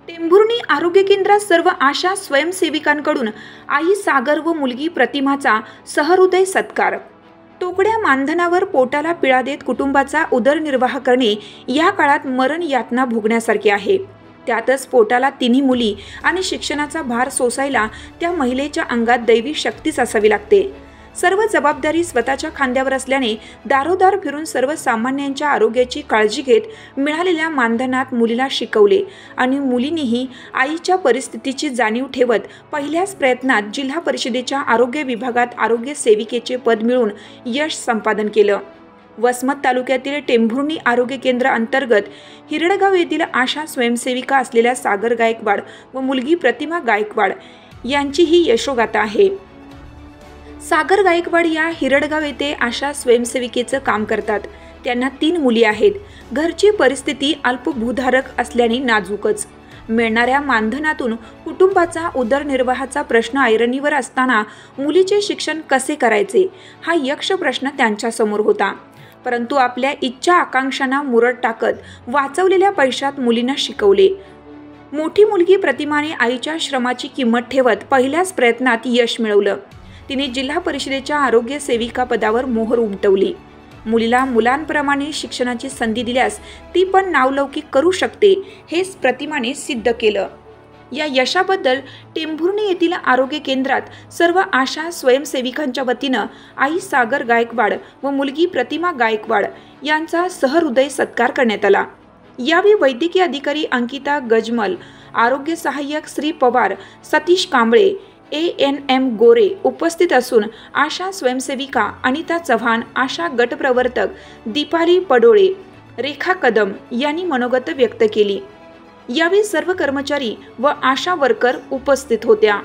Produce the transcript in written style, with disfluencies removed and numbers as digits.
टेंभुर्णी आरोग्य केंद्रात सर्व आशा स्वयंसेविकांकडून आई सागर व मुलगी प्रतिमाचा सहृदय सत्कार। तोकड्या मानधनावर पोटाला पिळा देत कुटुंबाचा उदरनिर्वाह करणे या काळात मरण यातना भोगण्यासारखे आहे। त्यातच पोटाला तिन्ही मुली आणि शिक्षणाचा भार सोसायला त्या महिलेच्या अंगात दैवी शक्तीच असावी लागते। सर्व जबाबदारी स्वतःच्या खांद्यावर असल्याने दारोदार फिरून सर्वसामान्यांच्या आरोग्याची काळजी घेत मिळालेल्या मानधनात मुलीला शिकवले आणि मुलींनीही आईच्या परिस्थितीची जाणीव ठेवत पहिल्याच प्रयत्नात जिल्हा परिषदेच्या आरोग्य विभागात आरोग्य सेविकेचे पद मिळवून यश संपादन केलं। वसमत तालुक्यातील टेंभुर्णी आरोग्य केंद्र अंतर्गत हिरडगाव येथील आशा स्वयंसेविका असलेल्या सागर गायकवाड व मुलगी प्रतिमा गायकवाड यांची ही यशोगाथा आहे। सागर गायकवाड या हिरडगाव येथे आशा स्वयंसेविकेचं काम करतात। त्यांना 3 मुली आहेत। घरची परिस्थिती अल्पभूधारक असल्याने नाजूकच। मिळणाऱ्या मानधनातून कुटुंबाचा उदरनिर्वाहाचा प्रश्न ऐरणीवर असताना मुलीचे शिक्षण कसे करायचे हा यक्ष प्रश्न त्यांच्यासमोर होता। परंतु आपल्या इच्छा आकांक्षांना मुरड टाकत वाचवलेल्या पैशात मुलींना शिकवले। मोठी मुलगी प्रतिमाने आईच्या श्रमाची किंमत ठेवत पहिल्याच प्रयत्नात यश मिळवलं। तिने जिल्हा परिषदेच्या आरोग्य सेविका पदावर मोहर उमटवली। मुलीला मुलांप्रमाणे शिक्षणाची संधी दिल्यास ती पण नावलौकिक करू शकते हेच प्रतिमाने सिद्ध केलं। या यशाबद्दल टेंभुर्णी येथील आरोग्य केंद्रात सर्व आशा स्वयंसेविकांच्या वतीनं आई सागर गायकवाड व मुलगी प्रतिमा गायकवाड यांचा सहृदय सत्कार करण्यात आला। यावेळी वैद्यकीय अधिकारी अंकिता गजमल, आरोग्य सहाय्यक श्री पवार, सतीश कांबळे, ANM गोरे उपस्थित असून आशा स्वयंसेविका अनिता चव्हाण, आशा गटप्रवर्तक दीपाली पडोळे, रेखा कदम यांनी मनोगत व्यक्त केली। यावेळी सर्व कर्मचारी व आशा वर्कर उपस्थित होत्या।